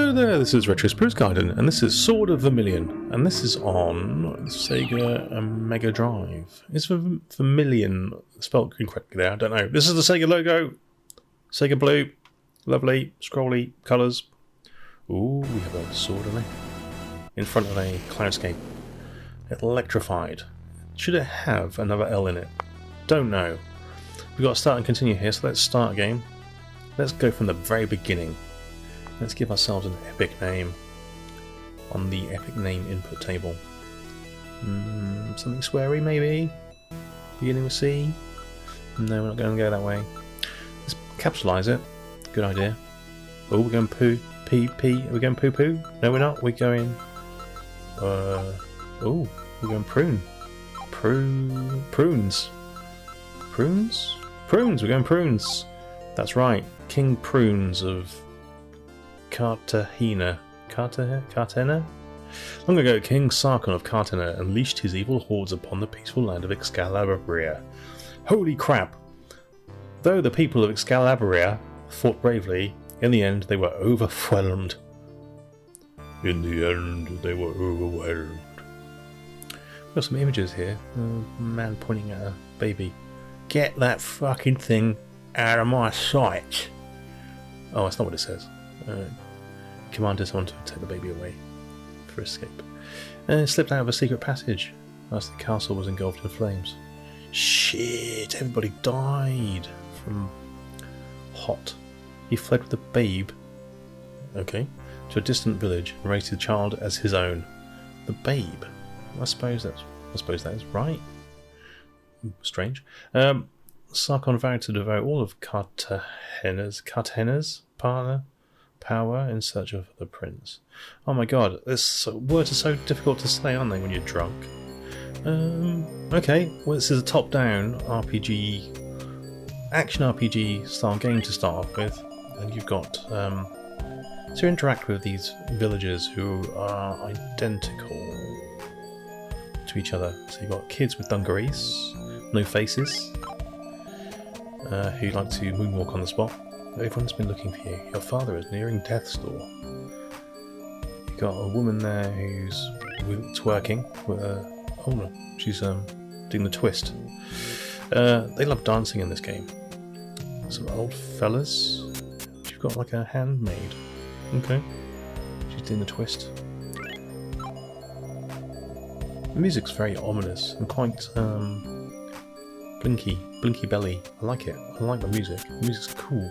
Hello there, this is Retro Spruce Garden, and this is Sword of Vermilion, and this is on Sega and Megadrive. Is Vermilion spelled incorrectly there? I don't know. This is the Sega logo. Sega blue. Lovely, scrolly colours. Ooh, we have a sword on it. In front of a cloudscape. Electrified. Should it have another L in it? Don't know. We've got to start and continue here, so let's start a game. Let's go from the very beginning. Let's give ourselves an epic name on the epic name input table. Something sweary, maybe? Beginning with C? No, we're not going to go that way. Let's capsulise it. Good idea. Oh, we're going poo. P. Are we going poo poo? No, we're not. We're going. Oh, we're going prune. Prunes. Prunes? Prunes! We're going prunes! That's right. King Prunes of Cartagena. Cartagena? Long ago, King Sarkon of Cartagena unleashed his evil hordes upon the peaceful land of Excalibria. Holy crap! Though the people of Excalibria fought bravely, in the end they were overwhelmed. In the end, they were overwhelmed. We've got some images here. A man pointing at a baby. Get that fucking thing out of my sight! Oh, that's not what it says. Commanded someone to take the baby away for escape. And slipped out of a secret passage as the castle was engulfed in flames. Shit, everybody died from hot. He fled with the babe, okay, to a distant village and raised the child as his own. The babe? I suppose that is right. Strange. Sarkon vowed to devote all of Cartagena's power in search of the prince. Oh my god, this words are so difficult to say, aren't they, when you're drunk? Okay, well, this is a top-down RPG, action RPG style game to start off with, and you've got to interact with these villagers who are identical to each other. So you've got kids with dungarees, no faces, who like to moonwalk on the spot. Everyone's been looking for you. Your father is nearing death's door. You've got a woman there who's twerking. Oh no, she's doing the twist. They love dancing in this game. Some old fellas. You've got like a handmaid. Okay. She's doing the twist. The music's very ominous and quite blinky belly. I like it. I like the music. The music's cool.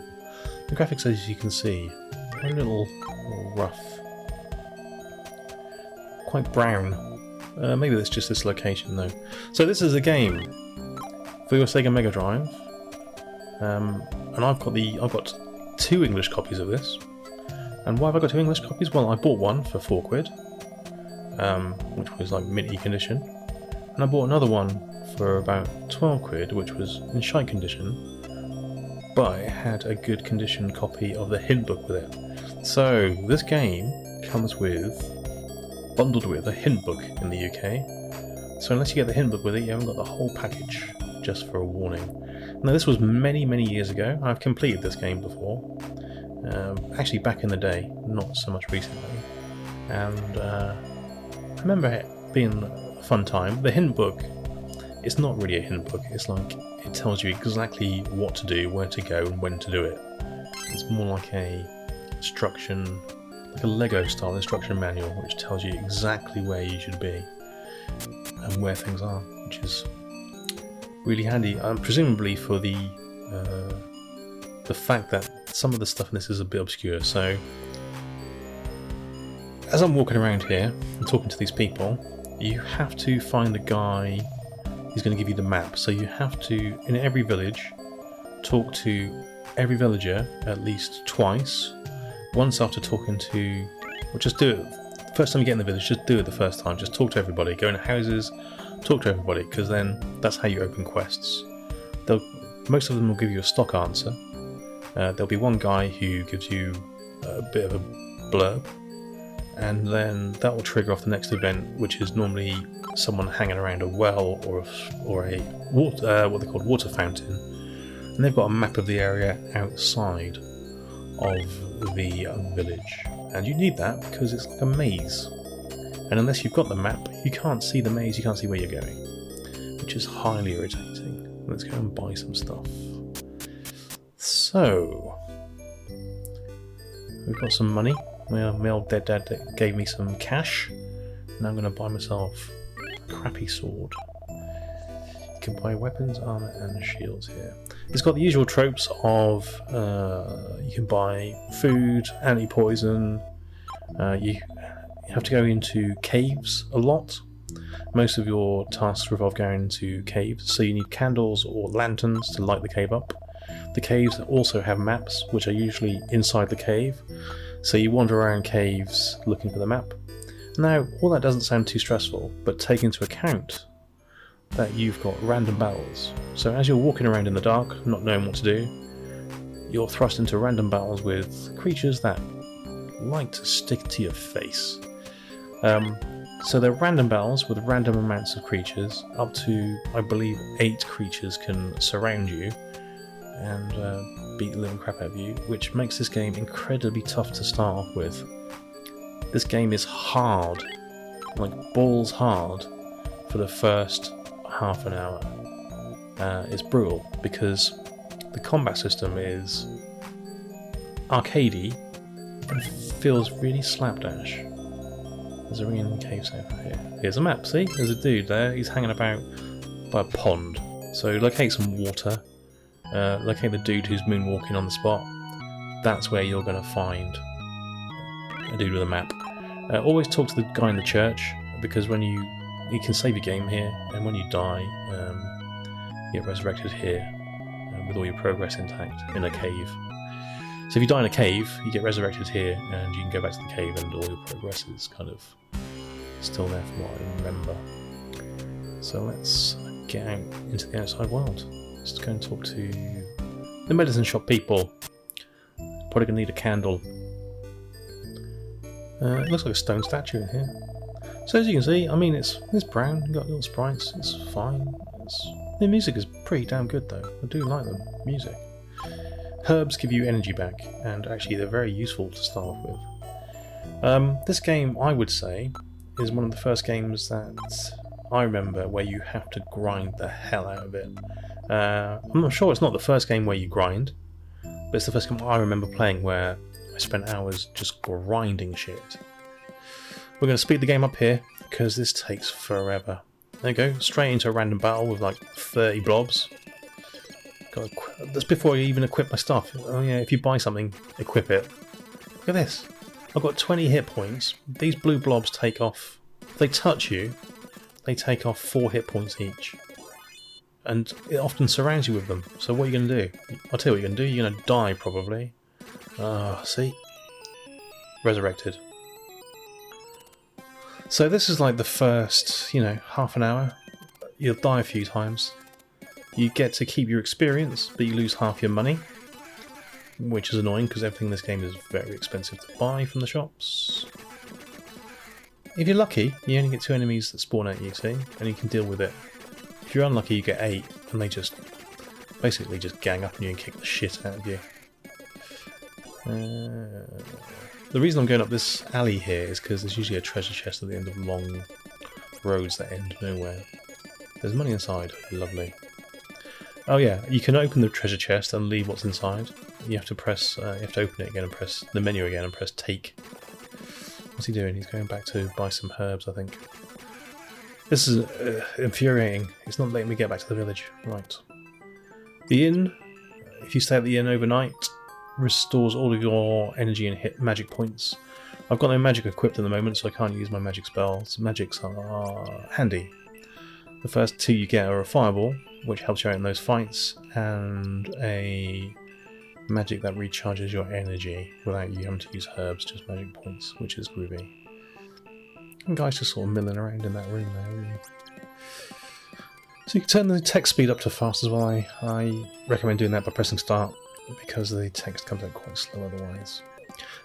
The graphics, as you can see, are a little rough. Quite brown. Maybe that's just this location though. So this is a game for your Sega Mega Drive. And I've got 2 English copies of this. And why have I got 2 English copies? Well, I bought one for £4, which was like minty condition. And I bought another one for about £12, which was in shite condition. But it had a good condition copy of the hint book with it. So this game comes bundled with a hint book in the UK. So unless you get the hint book with it, you haven't got the whole package, just for a warning. Now this was many years ago. I've completed this game before. Actually back in the day, not so much recently. And I remember it being a fun time. The hint book, it's not really a hint book. It's like it tells you exactly what to do, where to go, and when to do it. It's more like a instruction, like a Lego style instruction manual, which tells you exactly where you should be and where things are, which is really handy. Presumably for the fact that some of the stuff in this is a bit obscure. So as I'm walking around here and talking to these people, you have to find a guy who's going to give you the map. So you have to, in every village, talk to every villager at least twice. Once after talking to... Well, just do it. First time you get in the village, just do it the first time. Just talk to everybody. Go into houses, talk to everybody, because then that's how you open quests. Most of them will give you a stock answer. There'll be one guy who gives you a bit of a blurb, and then that will trigger off the next event, which is normally someone hanging around a well or a water, what they call water fountain, and they've got a map of the area outside. of the village. And you need that because it's like a maze. And unless you've got the map, you can't see the maze, you can't see where you're going. Which is highly irritating. Let's go and buy some stuff. So, we've got some money. My old dead dad gave me some cash. Now I'm going to buy myself a crappy sword. You can buy weapons, armour and shields here. It's got the usual tropes of you can buy food, anti-poison, you have to go into caves a lot. Most of your tasks revolve going into caves, so you need candles or lanterns to light the cave up. The caves also have maps, which are usually inside the cave, so you wander around caves looking for the map. Now, all that doesn't sound too stressful, but take into account that you've got random battles. So as you're walking around in the dark, not knowing what to do, you're thrust into random battles with creatures that like to stick to your face. So they're random battles with random amounts of creatures. Up to, I believe, 8 creatures can surround you and beat the living crap out of you, which makes this game incredibly tough to start off with. This game is hard, like balls hard, for the first half an hour. It's brutal because the combat system is arcadey and feels really slapdash. There's a ringing cave sound here. Here's a map, see? There's a dude there, he's hanging about by a pond. So locate some water, locate the dude who's moonwalking on the spot. That's where you're going to find a dude with a map. Always talk to the guy in the church, because when you can save your game here, and when you die, you get resurrected here with all your progress intact in a cave. So if you die in a cave, you get resurrected here, and you can go back to the cave, and all your progress is kind of still there from what I remember. So let's get out into the outside world. Let's go and talk to the medicine shop people. Probably gonna need a candle. It looks like a stone statue in here. So as you can see, I mean, it's brown, you've got little sprites, it's fine. The music is pretty damn good though, I do like the music. Herbs give you energy back, and actually they're very useful to start off with. This game, I would say, is one of the first games that I remember where you have to grind the hell out of it. I'm not sure it's not the first game where you grind, but it's the first game I remember playing where I spent hours just grinding shit. We're going to speed the game up here, because this takes forever. There you go, straight into a random battle with like 30 blobs. That's before I even equip my stuff. Oh yeah, if you buy something, equip it. Look at this. I've got 20 hit points. These blue blobs take off... If they touch you, they take off 4 hit points each. And it often surrounds you with them. So what are you going to do? I'll tell you what you're going to do. You're going to die, probably. See? Resurrected. So this is like the first, half an hour. You'll die a few times. You get to keep your experience, but you lose half your money, which is annoying because everything in this game is very expensive to buy from the shops. If you're lucky, you only get 2 enemies that spawn at you, see, and you can deal with it. If you're unlucky, you get 8, and they just basically just gang up on you and kick the shit out of you. The reason I'm going up this alley here is because there's usually a treasure chest at the end of long roads that end nowhere. There's money inside, lovely. Oh yeah, you can open the treasure chest and leave what's inside. You have to press, you have to open it again and press the menu again and press take. What's he doing? He's going back to buy some herbs, I think. This is infuriating. It's not letting me get back to the village. Right. The inn, if you stay at the inn overnight, restores all of your energy and hit magic points. I've got no magic equipped at the moment, so I can't use my magic spells. Magics are handy. The first 2 you get are a fireball, which helps you out in those fights, and a magic that recharges your energy without you having to use herbs, just magic points, which is groovy. And guys just sort of milling around in that room there. So you can turn the text speed up to fast as well. I recommend doing that by pressing start, because the text comes out quite slow otherwise.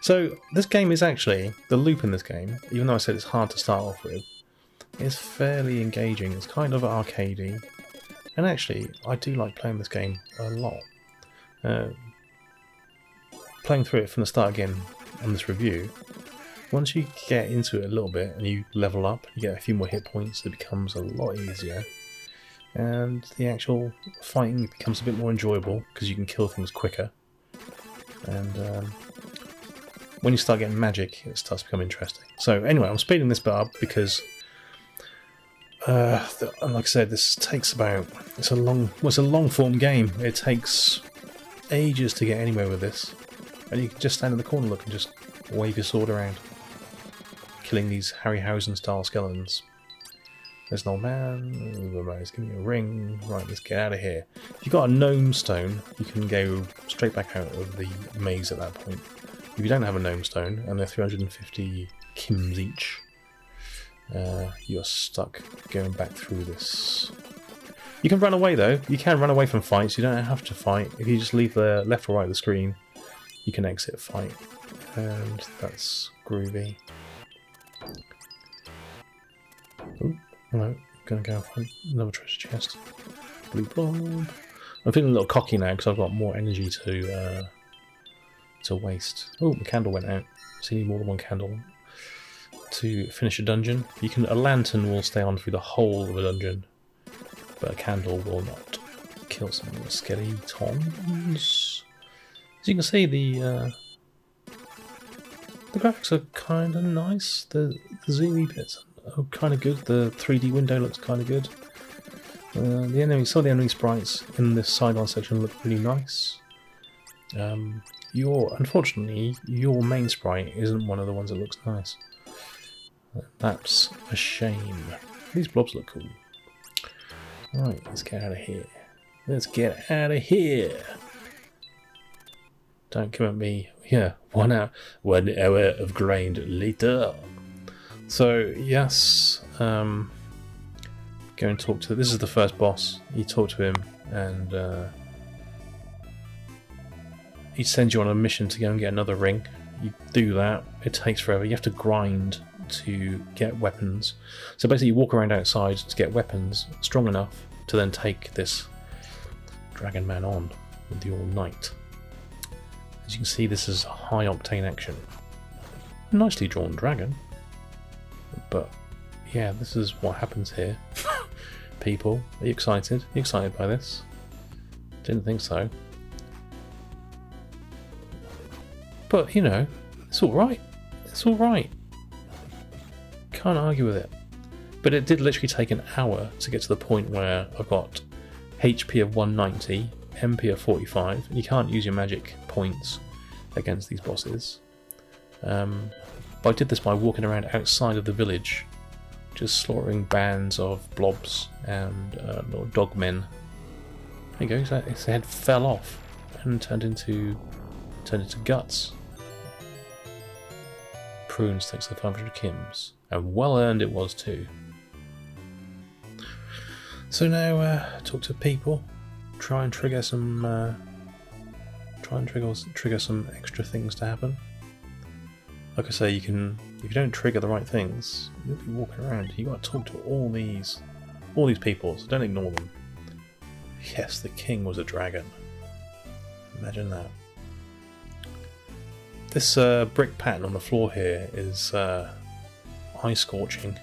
So this game is actually, the loop in this game, even though I said it's hard to start off with, is fairly engaging. It's kind of arcadey. And actually, I do like playing this game a lot. playing through it from the start again on this review, once you get into it a little bit and you level up, you get a few more hit points, it becomes a lot easier. And the actual fighting becomes a bit more enjoyable because you can kill things quicker. And when you start getting magic, it starts to become interesting. So anyway, I'm speeding this bit up because, like I said, this takes about... It's a long form game. It takes ages to get anywhere with this. And you can just stand in the corner, look, and just wave your sword around, killing these Harryhausen style skeletons. There's an old man. He's giving me a ring. Right, let's get out of here. If you've got a gnome stone, you can go straight back out of the maze at that point. If you don't have a gnome stone, and they're 350 kims each, you're stuck going back through this. You can run away though. You can run away from fights. You don't have to fight. If you just leave the left or right of the screen, you can exit fight. And that's groovy. Ooh. Right, gonna go find another treasure chest. Blue blob. I'm feeling a little cocky now because I've got more energy to waste. Oh, the candle went out. So you need more than one candle to finish a dungeon. A lantern will stay on through the whole of a dungeon, but a candle will not. Kill some skeletons. As you can see, the graphics are kind of nice. The zoomy bits are kind of good. The 3D window looks kind of good. Some of the enemy sprites in this sideline section look really nice. Unfortunately, your main sprite isn't one of the ones that looks nice. That's a shame. These blobs look cool. Right, let's get out of here. Let's get out of here. Don't come at me. Yeah, 1 hour of grind later. So yes, go and talk to. This is the first boss. You talk to him, and he sends you on a mission to go and get another ring. You do that. It takes forever. You have to grind to get weapons. So basically, you walk around outside to get weapons strong enough to then take this dragon man on with your knight. As you can see, this is high octane action. Nicely drawn dragon. But yeah, this is what happens here. People, are you excited? Are you excited by this? Didn't think so. But you know, it's alright. It's alright. Can't argue with it. But it did literally take an hour to get to the point where I've got HP of 190, MP of 45, and you can't use your magic points against these bosses. But I did this by walking around outside of the village, just slaughtering bands of blobs and little dogmen. There you go, his head fell off and turned into guts. Prunes takes the 500 kims, and well earned it was too. So now talk to people, try and trigger some extra things to happen. Like I say, if you don't trigger the right things, you'll be walking around. You got to talk to all these people, so don't ignore them. Yes, the king was a dragon. Imagine that. This brick pattern on the floor here is eye scorching.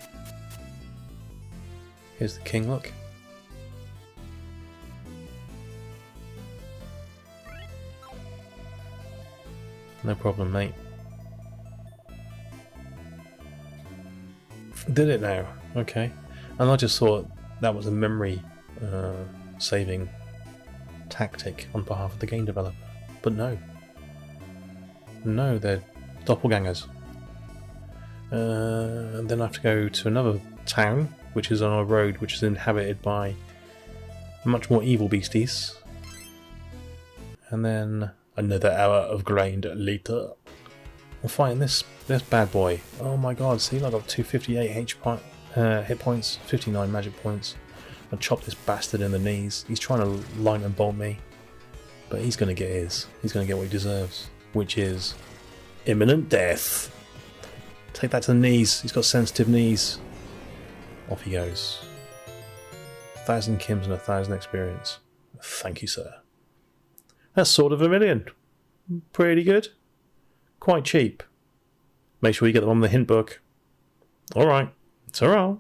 Here's the king, look. No problem, mate. Did it now? Okay. And I just thought that was a memory saving tactic on behalf of the game developer. But no. No, they're doppelgangers. And then I have to go to another town, which is on a road which is inhabited by much more evil beasties. And then another hour of grind later. I'm fighting this bad boy. Oh my god, see, I got 258 hit points, 59 magic points. I chopped this bastard in the knees. He's trying to line and bolt me. But he's going to get his. He's going to get what he deserves. Which is imminent death. Take that to the knees. He's got sensitive knees. Off he goes. 1,000 kims and 1,000 experience. Thank you, sir. That's Sword of Vermilion. Pretty good. Quite cheap. Make sure you get the one with the hint book. Alright. Ta-ra.